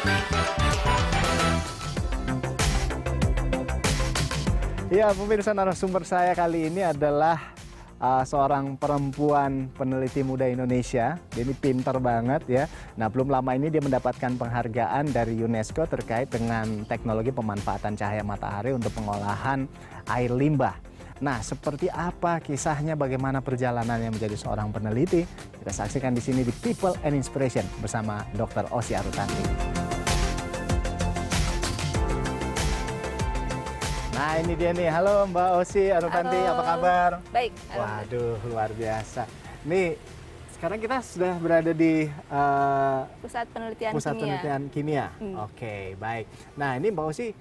Ya, pemirsa, narasumber saya kali ini adalah seorang perempuan peneliti muda Indonesia. Dia ini pintar banget ya. Nah, belum lama ini dia mendapatkan penghargaan dari UNESCO terkait dengan teknologi pemanfaatan cahaya matahari untuk pengolahan air limbah. Nah, seperti apa kisahnya, bagaimana perjalanannya menjadi seorang peneliti? Kita saksikan di sini di People and Inspiration bersama Dr. Osy Arutanti. Nah, ini dia nih. Halo Mbak Osy Arutanti, apa kabar? Baik. Waduh, luar biasa. Nih, sekarang kita sudah berada di Pusat Penelitian Pusat Kimia. Penelitian Kimia. Oke, baik. Nah, ini Mbak Osy,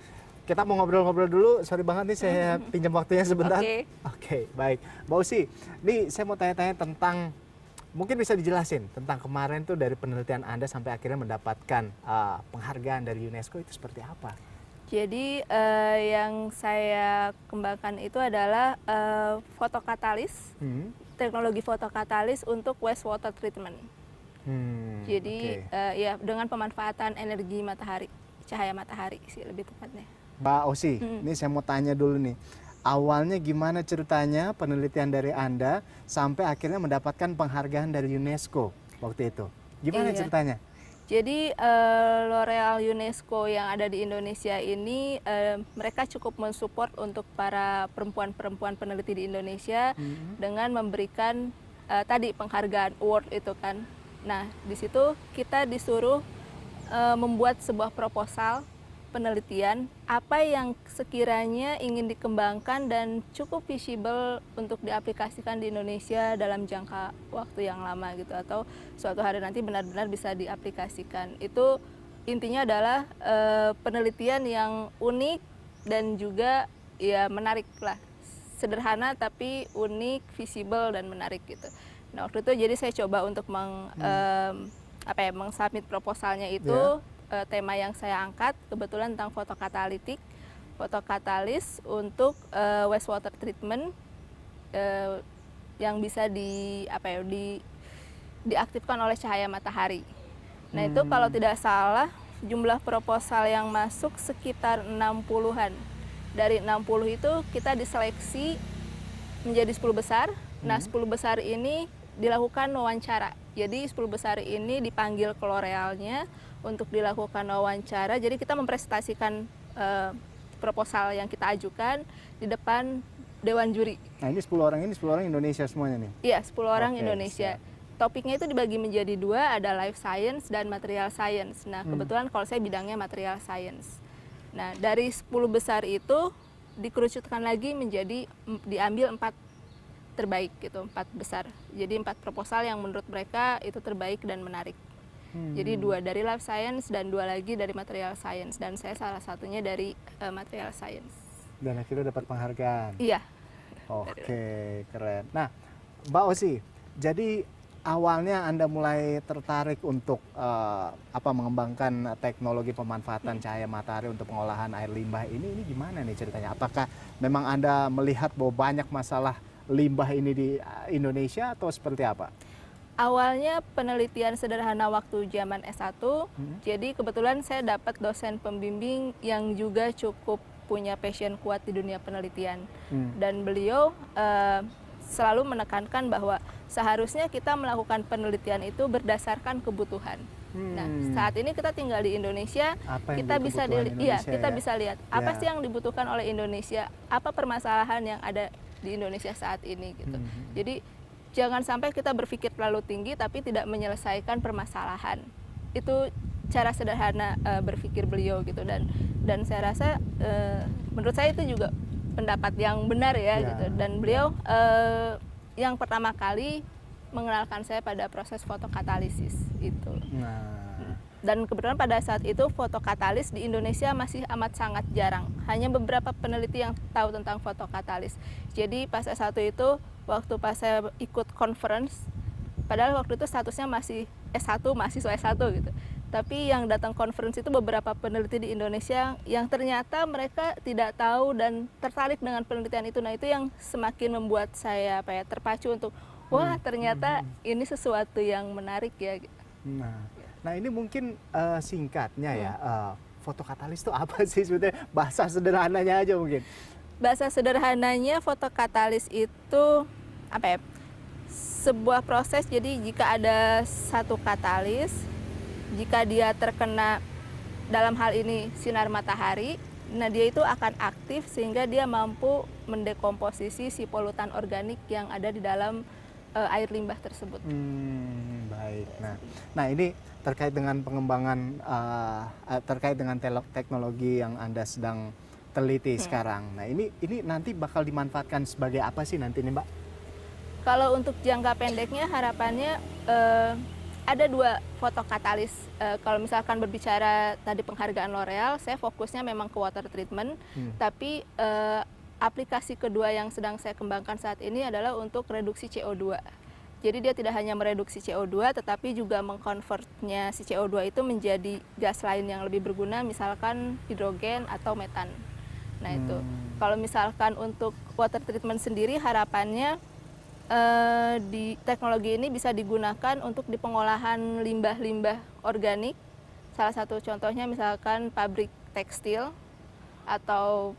kita mau ngobrol-ngobrol dulu. Sorry banget nih, saya pinjam waktunya sebentar. Oke, baik. Mbak Osy, nih saya mau tanya-tanya tentang, mungkin bisa dijelasin tentang kemarin tuh dari penelitian Anda sampai akhirnya mendapatkan penghargaan dari UNESCO itu seperti apa? Jadi yang saya kembangkan itu adalah fotokatalis, teknologi fotokatalis untuk wastewater treatment. Jadi ya dengan pemanfaatan energi matahari, cahaya matahari sih lebih tepatnya. Mbak Osy, ini saya mau tanya dulu nih. Awalnya gimana ceritanya penelitian dari Anda sampai akhirnya mendapatkan penghargaan dari UNESCO waktu itu? Gimana ceritanya? Jadi L'Oreal UNESCO yang ada di Indonesia ini mereka cukup mensupport untuk para perempuan-perempuan peneliti di Indonesia dengan memberikan tadi penghargaan award itu kan. Nah, di situ kita disuruh membuat sebuah proposal penelitian apa yang sekiranya ingin dikembangkan dan cukup visible untuk diaplikasikan di Indonesia dalam jangka waktu yang lama gitu, atau suatu hari nanti benar-benar bisa diaplikasikan. Itu intinya adalah penelitian yang unik dan juga ya menarik lah, sederhana tapi unik, visible dan menarik gitu. Nah, waktu itu jadi saya coba untuk mengsubmit proposalnya itu. Tema yang saya angkat kebetulan tentang fotokatalis untuk wastewater treatment yang bisa diaktifkan oleh cahaya matahari. Nah, itu kalau tidak salah jumlah proposal yang masuk sekitar 60-an. Dari 60 itu kita diseleksi menjadi 10 besar. Nah, 10 besar ini dilakukan wawancara. Jadi 10 besar ini dipanggil ke L'Orealnya untuk dilakukan wawancara. Jadi kita mempresentasikan proposal yang kita ajukan di depan dewan juri. Nah, ini 10 orang Indonesia semuanya nih? Iya, 10 orang Indonesia. Topiknya itu dibagi menjadi 2, ada life science dan material science. Nah, kebetulan kalau saya bidangnya material science. Nah, dari 10 besar itu dikerucutkan lagi menjadi diambil 4 terbaik gitu, 4 besar. Jadi 4 proposal yang menurut mereka itu terbaik dan menarik. Jadi 2 dari life science dan 2 lagi dari material science, dan saya salah satunya dari material science. Dan akhirnya dapat penghargaan. Iya. Oke, keren. Nah, Mbak Osy, jadi awalnya Anda mulai tertarik untuk mengembangkan teknologi pemanfaatan cahaya matahari untuk pengolahan air limbah ini gimana nih ceritanya? Apakah memang Anda melihat bahwa banyak masalah limbah ini di Indonesia atau seperti apa? Awalnya penelitian sederhana waktu zaman S1, jadi kebetulan saya dapat dosen pembimbing yang juga cukup punya passion kuat di dunia penelitian. Dan beliau selalu menekankan bahwa seharusnya kita melakukan penelitian itu berdasarkan kebutuhan. Nah, saat ini kita tinggal di Indonesia, kita bisa bisa lihat apa sih yang dibutuhkan oleh Indonesia, apa permasalahan yang ada di Indonesia saat ini gitu. Jadi jangan sampai kita berpikir terlalu tinggi tapi tidak menyelesaikan permasalahan. Itu cara sederhana berpikir beliau gitu, dan saya rasa menurut saya itu juga pendapat yang benar ya gitu. Dan beliau yang pertama kali mengenalkan saya pada proses fotokatalisis itu. Dan kebetulan pada saat itu fotokatalis di Indonesia masih amat sangat jarang. Hanya beberapa peneliti yang tahu tentang fotokatalis. Jadi pas S1 itu, waktu pas saya ikut conference, padahal waktu itu statusnya masih S1, mahasiswa S1 gitu. Tapi yang datang conference itu beberapa peneliti di Indonesia yang ternyata mereka tidak tahu dan tertarik dengan penelitian itu. Nah, itu yang semakin membuat saya terpacu untuk, wah ternyata ini sesuatu yang menarik ya. Nah, Nah ini mungkin singkatnya ya, fotokatalis itu apa sih sebetulnya? Bahasa sederhananya aja mungkin. Bahasa sederhananya fotokatalis itu apa ya? Sebuah proses, jadi jika ada satu katalis, jika dia terkena dalam hal ini sinar matahari, nah dia itu akan aktif sehingga dia mampu mendekomposisi si polutan organik yang ada di dalam air limbah tersebut. Baik. Nah ini terkait dengan pengembangan terkait dengan teknologi yang Anda sedang teliti sekarang. Nah ini nanti bakal dimanfaatkan sebagai apa sih nanti nih Mbak? Kalau untuk jangka pendeknya harapannya ada 2 fotokatalis. Kalau misalkan berbicara tadi penghargaan L'Oreal, saya fokusnya memang ke water treatment, tapi aplikasi kedua yang sedang saya kembangkan saat ini adalah untuk reduksi CO2. Jadi dia tidak hanya mereduksi CO2, tetapi juga mengkonvertnya si CO2 itu menjadi gas lain yang lebih berguna, misalkan hidrogen atau metan. Nah itu, kalau misalkan untuk water treatment sendiri harapannya di teknologi ini bisa digunakan untuk di pengolahan limbah-limbah organik. Salah satu contohnya misalkan pabrik tekstil atau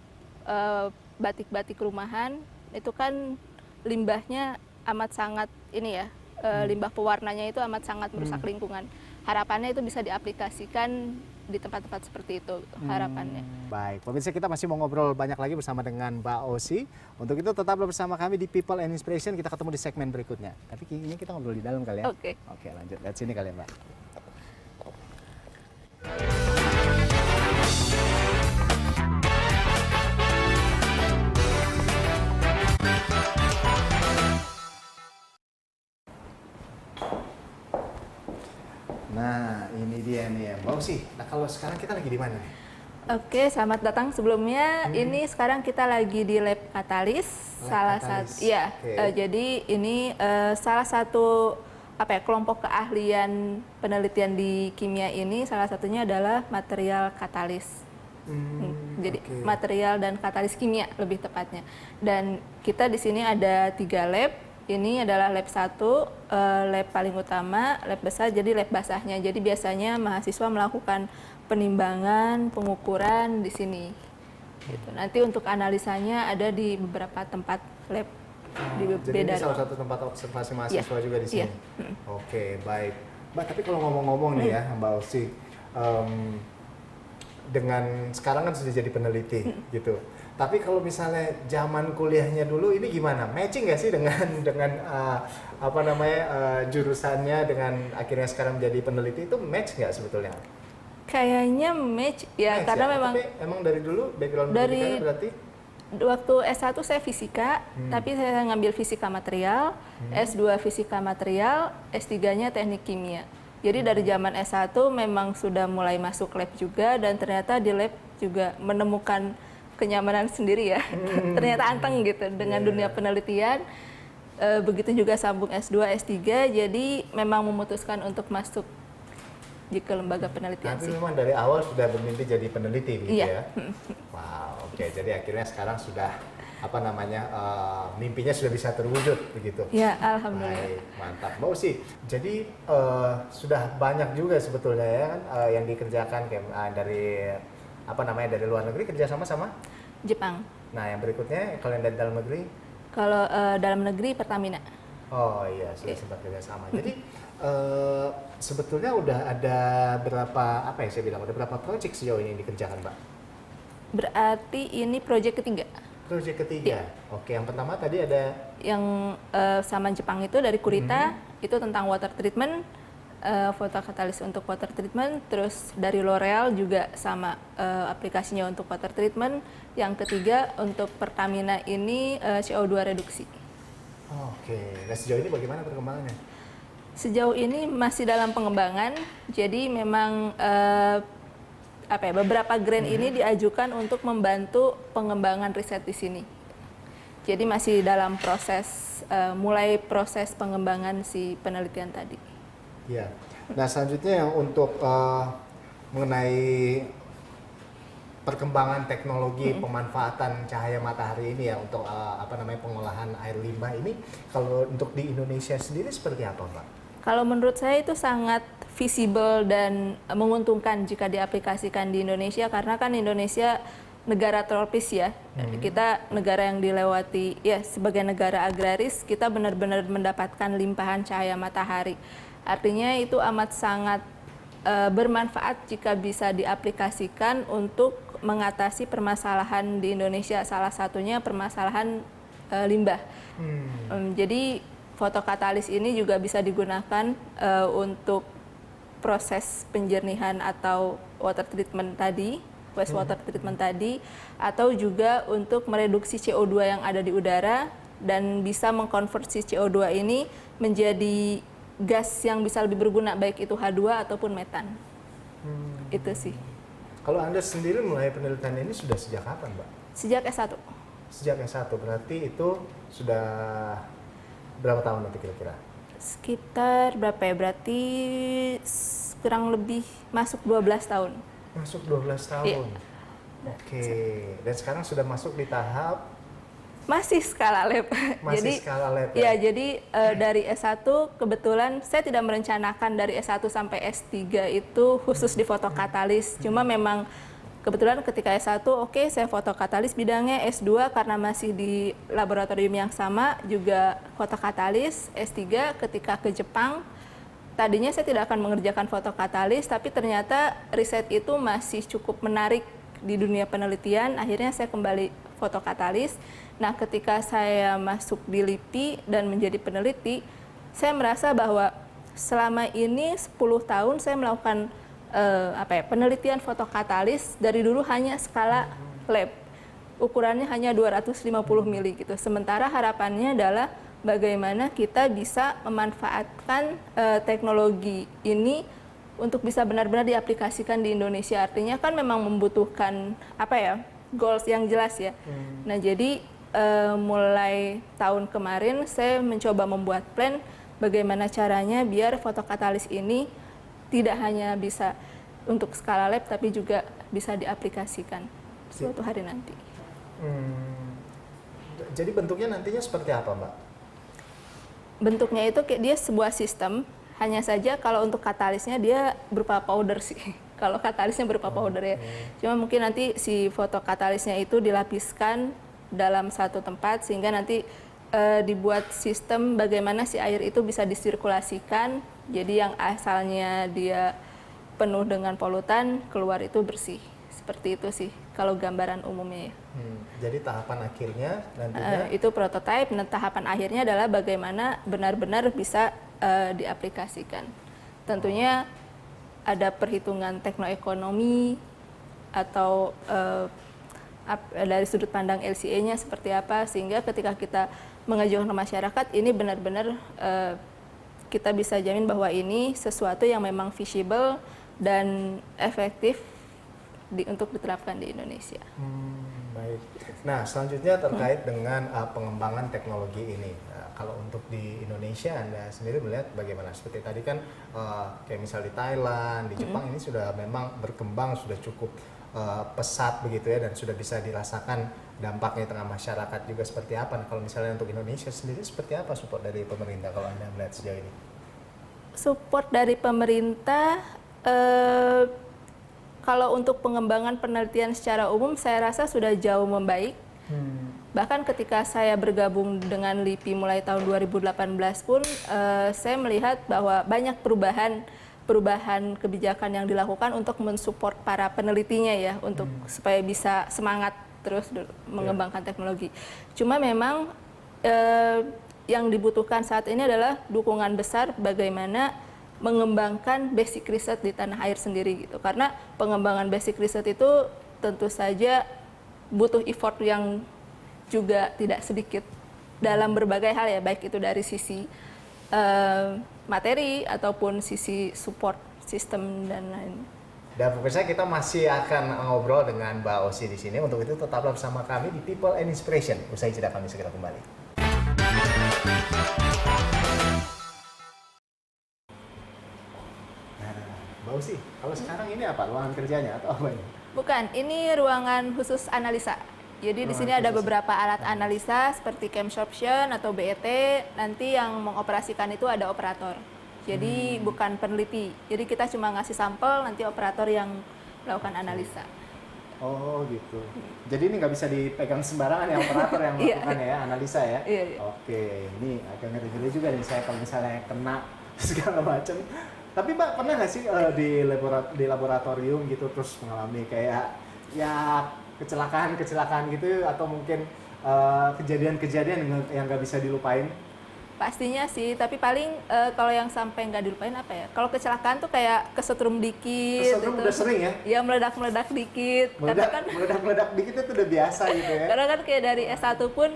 batik-batik rumahan, itu kan limbahnya amat sangat ini ya, limbah pewarnanya itu amat sangat merusak lingkungan. Harapannya itu bisa diaplikasikan di tempat-tempat seperti itu harapannya. Baik, pemirsa kita masih mau ngobrol banyak lagi bersama dengan Mbak Osi. Untuk itu tetap bersama kami di People and Inspiration. Kita ketemu di segmen berikutnya. Tapi kayaknya kita ngobrol di dalam kali ya. Oke. Oke, lanjut. Lihat sini kali ya Mbak. Nah, ini dia nih ya, Mbak Osi. Nah, kalau sekarang kita lagi di mana nih? Oke, selamat datang sebelumnya. Ini sekarang kita lagi di Lab Katalis. Jadi ini salah satu kelompok keahlian penelitian di kimia ini salah satunya adalah material katalis. Jadi material dan katalis kimia lebih tepatnya. Dan kita di sini ada 3 lab. Ini adalah lab 1, lab paling utama, lab besar, jadi lab basahnya. Jadi biasanya mahasiswa melakukan penimbangan, pengukuran di sini. Gitu. Nanti untuk analisanya ada di beberapa tempat lab di jadi beda. Ini salah satu tempat observasi mahasiswa juga di sini. Oke, baik. Mbak, tapi kalau ngomong-ngomong nih ya, Mbak Osi, dengan sekarang kan sudah jadi peneliti gitu. Tapi kalau misalnya zaman kuliahnya dulu ini gimana? Matching nggak sih dengan jurusannya dengan akhirnya sekarang menjadi peneliti, itu match nggak sebetulnya? Kayaknya match ya, karena ya? memang Tapi emang dari dulu background dari pendidikannya berarti? Waktu S1 saya fisika, tapi saya ngambil fisika material, S2 fisika material, S3-nya teknik kimia. Jadi dari zaman S1 memang sudah mulai masuk lab juga, dan ternyata di lab juga menemukan kenyamanan sendiri ya. Ternyata anteng gitu dengan dunia penelitian. Begitu juga sambung S2, S3, jadi memang memutuskan untuk masuk ke lembaga penelitian. Tapi memang dari awal sudah bermimpi jadi peneliti gitu ya? Wow, oke. Jadi akhirnya sekarang sudah mimpinya sudah bisa terwujud begitu? Ya, alhamdulillah. Baik, mantap. Mbak Usi, jadi sudah banyak juga sebetulnya ya kan yang dikerjakan dari dari luar negeri, kerjasama sama Jepang. Nah, yang berikutnya kalau yang dari dalam negeri? Kalau dalam negeri Pertamina. Oh iya, sudah sempat kerjasama. Jadi sebetulnya udah ada berapa udah berapa proyek sejauh ini dikerjakan, Mbak? Berarti ini proyek ketiga. Proyek ketiga. Oke, yang pertama tadi ada yang sama Jepang itu dari Kurita, itu tentang water treatment, fotokatalis untuk water treatment. Terus dari L'Oreal juga sama aplikasinya untuk water treatment. Yang ketiga untuk Pertamina ini CO2 reduksi. Oke, nah sejauh ini bagaimana perkembangannya? Sejauh ini masih dalam pengembangan, jadi memang beberapa grant ini diajukan untuk membantu pengembangan riset di sini. Jadi masih dalam proses, mulai proses pengembangan si penelitian tadi. Ya. Nah selanjutnya yang untuk mengenai perkembangan teknologi pemanfaatan cahaya matahari ini ya untuk pengolahan air limbah ini, kalau untuk di Indonesia sendiri seperti apa, Mbak? Kalau menurut saya itu sangat visible dan menguntungkan jika diaplikasikan di Indonesia, karena kan Indonesia negara tropis ya. Kita negara yang dilewati ya, sebagai negara agraris kita benar-benar mendapatkan limpahan cahaya matahari. Artinya itu amat sangat bermanfaat jika bisa diaplikasikan untuk mengatasi permasalahan di Indonesia, salah satunya permasalahan limbah. Jadi fotokatalis ini juga bisa digunakan untuk proses penjernihan atau water treatment tadi, wastewater treatment tadi, atau juga untuk mereduksi CO2 yang ada di udara dan bisa mengkonversi CO2 ini menjadi gas yang bisa lebih berguna, baik itu H2 ataupun metan. Itu sih. Kalau Anda sendiri mulai penelitian ini sudah sejak kapan, Mbak? Sejak S1. Sejak S1, berarti itu sudah berapa tahun nanti kira-kira? Sekitar berapa ya? Berarti kurang lebih masuk 12 tahun. Masuk 12 tahun? Iya. Oke, dan sekarang sudah masuk di tahap? Masih skala lab. Masih Jadi, skala lab ya, jadi dari S1 kebetulan saya tidak merencanakan dari S1 sampai S3 itu khusus di fotokatalis. Cuma memang kebetulan ketika S1 oke, saya fotokatalis bidangnya, S2 karena masih di laboratorium yang sama juga fotokatalis, S3 ketika ke Jepang tadinya saya tidak akan mengerjakan fotokatalis, tapi ternyata riset itu masih cukup menarik di dunia penelitian, akhirnya saya kembali fotokatalis. Nah, ketika saya masuk di LIPI dan menjadi peneliti, saya merasa bahwa selama ini 10 tahun saya melakukan penelitian fotokatalis dari dulu hanya skala lab. Ukurannya hanya 250 mili gitu. Sementara harapannya adalah bagaimana kita bisa memanfaatkan teknologi ini untuk bisa benar-benar diaplikasikan di Indonesia. Artinya kan memang membutuhkan goals yang jelas ya. Nah, jadi mulai tahun kemarin saya mencoba membuat plan bagaimana caranya biar fotokatalis ini tidak hanya bisa untuk skala lab tapi juga bisa diaplikasikan suatu hari nanti. Jadi bentuknya nantinya seperti apa, Mbak? Bentuknya itu dia sebuah sistem, hanya saja kalau untuk katalisnya dia berupa powder sih. Kalau katalisnya berupa powder ya. Cuma mungkin nanti si fotokatalisnya itu dilapiskan dalam satu tempat sehingga nanti dibuat sistem bagaimana si air itu bisa disirkulasikan. Jadi yang asalnya dia penuh dengan polutan keluar itu bersih. Seperti itu sih kalau gambaran umumnya ya. Jadi tahapan akhirnya nantinya itu prototipe, dan tahapan akhirnya adalah bagaimana benar-benar bisa diaplikasikan. Tentunya ada perhitungan teknoekonomi atau dari sudut pandang LCA-nya seperti apa, sehingga ketika kita mengajukan ke masyarakat ini benar-benar kita bisa jamin bahwa ini sesuatu yang memang visible dan efektif untuk diterapkan di Indonesia. Baik. Nah, selanjutnya terkait dengan pengembangan teknologi ini. Kalau untuk di Indonesia, Anda sendiri melihat bagaimana? Seperti tadi kan, kayak misal di Thailand, di Jepang ini sudah memang berkembang, sudah cukup pesat begitu ya, dan sudah bisa dirasakan dampaknya di tengah masyarakat juga seperti apa. Nah, kalau misalnya untuk Indonesia sendiri seperti apa support dari pemerintah kalau Anda melihat sejauh ini? Support dari pemerintah, kalau untuk pengembangan penelitian secara umum saya rasa sudah jauh membaik. Bahkan ketika saya bergabung dengan LIPI mulai tahun 2018 pun saya melihat bahwa banyak perubahan kebijakan yang dilakukan untuk mensupport para penelitinya ya, untuk supaya bisa semangat terus mengembangkan teknologi. Cuma memang yang dibutuhkan saat ini adalah dukungan besar bagaimana mengembangkan basic research di tanah air sendiri gitu. Karena pengembangan basic research itu tentu saja butuh effort yang juga tidak sedikit dalam berbagai hal ya, baik itu dari sisi materi ataupun sisi support sistem dan lain. Dan pemirsa, kita masih akan ngobrol dengan Mbak Osi di sini. Untuk itu tetaplah bersama kami di People and Inspiration. Usai jeda kami segera kembali. Nah, Mbak Osi, kalau sekarang ini apa? Ruangan kerjanya atau apa ini? Bukan, ini ruangan khusus analisa. Jadi di sini ada beberapa alat analisa seperti chemsorption atau BET. Nanti yang mengoperasikan itu ada operator. Jadi bukan peneliti. Jadi kita cuma ngasih sampel, nanti operator yang melakukan analisa. Oh gitu. Jadi ini nggak bisa dipegang sembarangan ya operator yang melakukan ya analisa ya. Iya. Oke, ini agak ngeri-ngeri juga nih saya kalau misalnya kena segala macam. Tapi Mbak pernah nggak sih di laboratorium gitu terus mengalami kayak ya kecelakaan gitu atau mungkin kejadian-kejadian yang nggak bisa dilupain? Pastinya sih, tapi paling kalau yang sampai nggak dilupain apa ya? Kalau kecelakaan tuh kayak kesetrum dikit. Kesetrum udah sering ya? Iya, meledak-meledak dikit. Meledak-meledak dikit itu udah biasa gitu ya? Karena kan kayak dari S1 pun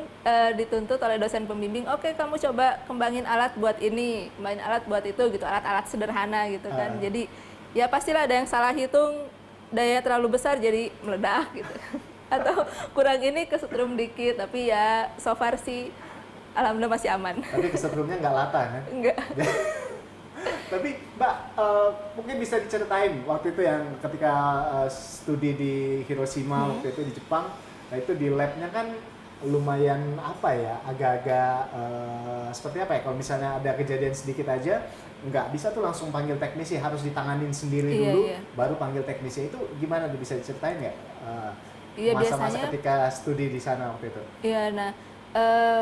dituntut oleh dosen pembimbing, oke kamu coba kembangin alat buat ini, kembangin alat buat itu gitu, alat-alat sederhana gitu kan. Jadi ya pastilah ada yang salah hitung, daya terlalu besar jadi meledak gitu. Atau kurang ini kesetrum dikit, tapi ya so far sih alhamdulillah masih aman. Tapi kesetrumnya nggak lata kan? Enggak. Tapi Mbak, mungkin bisa diceritain waktu itu yang ketika studi di Hiroshima waktu itu di Jepang, nah itu di labnya kan lumayan apa ya, agak-agak seperti apa ya, kalau misalnya ada kejadian sedikit aja, nggak bisa tuh langsung panggil teknisi, harus ditanganin sendiri dulu, baru panggil teknisi. Itu gimana tuh, bisa diceritain nggak? Masa-masa biasanya ketika studi di sana waktu itu? Iya, nah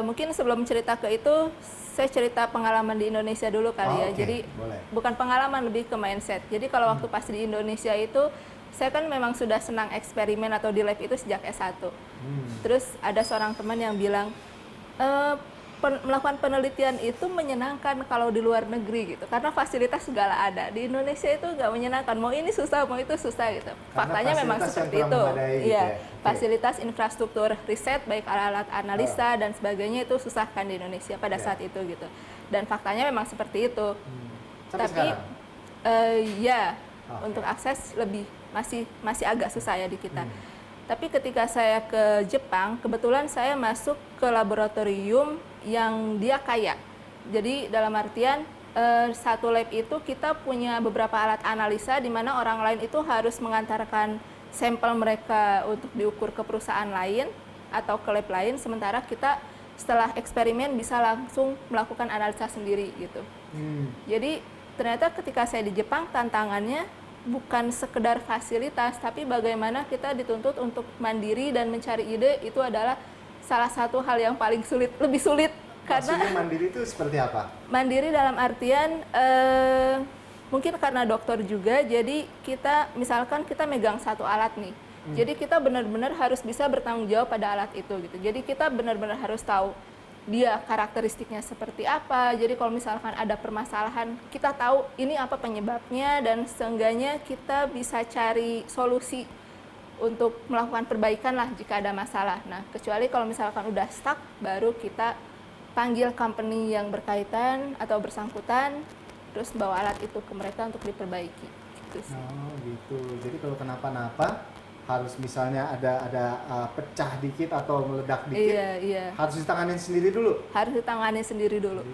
mungkin sebelum cerita ke itu, saya cerita pengalaman di Indonesia dulu kali ya. Oke, Jadi boleh. bukan pengalaman, lebih ke mindset. Jadi kalau waktu pas di Indonesia itu, saya kan memang sudah senang eksperimen atau di lab itu sejak S1. Terus ada seorang teman yang bilang, melakukan penelitian itu menyenangkan kalau di luar negeri gitu, karena fasilitas segala ada. Di Indonesia itu nggak menyenangkan, mau ini susah, mau itu susah gitu. Faktanya memang seperti itu. Iya, fasilitas infrastruktur riset, baik alat analisa dan sebagainya itu susah kan di Indonesia pada saat itu gitu. Dan faktanya memang seperti itu. Tapi untuk akses lebih masih agak susah ya di kita. Tapi ketika saya ke Jepang, kebetulan saya masuk ke laboratorium yang dia kaya. Jadi dalam artian satu lab itu kita punya beberapa alat analisa di mana orang lain itu harus mengantarkan sampel mereka untuk diukur ke perusahaan lain atau ke lab lain, sementara kita setelah eksperimen bisa langsung melakukan analisa sendiri gitu. Jadi ternyata ketika saya di Jepang, tantangannya bukan sekedar fasilitas, tapi bagaimana kita dituntut untuk mandiri dan mencari ide. Itu adalah salah satu hal yang paling sulit, lebih sulit. Maksudnya Karena mandiri itu seperti apa? Mandiri dalam artian mungkin karena dokter juga, jadi kita misalkan kita megang satu alat nih, jadi kita benar-benar harus bisa bertanggung jawab pada alat itu gitu. Jadi kita benar-benar harus tahu dia karakteristiknya seperti apa. Jadi kalau misalkan ada permasalahan, kita tahu ini apa penyebabnya, dan seenggaknya kita bisa cari solusi untuk melakukan perbaikan lah jika ada masalah. Nah, kecuali kalau misalkan udah stuck, baru kita panggil company yang berkaitan atau bersangkutan, terus bawa alat itu ke mereka untuk diperbaiki. Gitu sih. Oh gitu. Jadi kalau kenapa-napa, harus misalnya ada pecah dikit atau meledak dikit, harus ditanganin sendiri dulu. Harus ditangani sendiri dulu.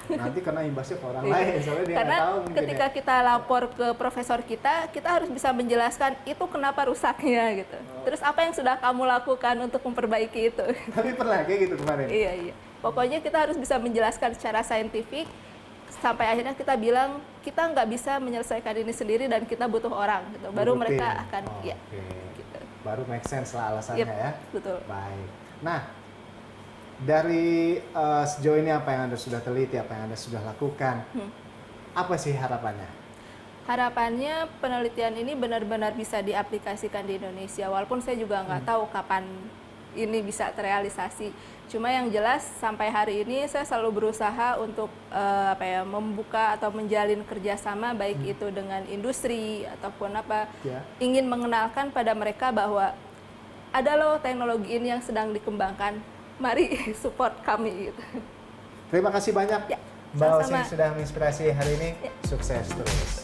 Nanti kena imbasnya ke orang lain, soalnya dia Karena nggak tahu mungkin ketika kita lapor ke profesor kita harus bisa menjelaskan itu kenapa rusaknya gitu. Terus apa yang sudah kamu lakukan untuk memperbaiki itu? Tapi pernah kayak gitu kemarin? Iya. Pokoknya kita harus bisa menjelaskan secara saintifik, sampai akhirnya kita bilang kita nggak bisa menyelesaikan ini sendiri dan kita butuh orang gitu. Baru mereka akan gitu. Baru make sense lah alasannya ya. Betul. Baik. Nah, dari sejauh ini apa yang Anda sudah teliti, apa yang Anda sudah lakukan, apa sih harapannya? Harapannya penelitian ini benar-benar bisa diaplikasikan di Indonesia, walaupun saya juga nggak tahu kapan ini bisa terrealisasi. Cuma yang jelas sampai hari ini saya selalu berusaha untuk membuka atau menjalin kerjasama, baik itu dengan industri ataupun ingin mengenalkan pada mereka bahwa ada loh teknologi ini yang sedang dikembangkan, mari support kami gitu. Terima kasih banyak Ya, Mbak Osing sama-sama. sudah menginspirasi hari ini. Sukses terus.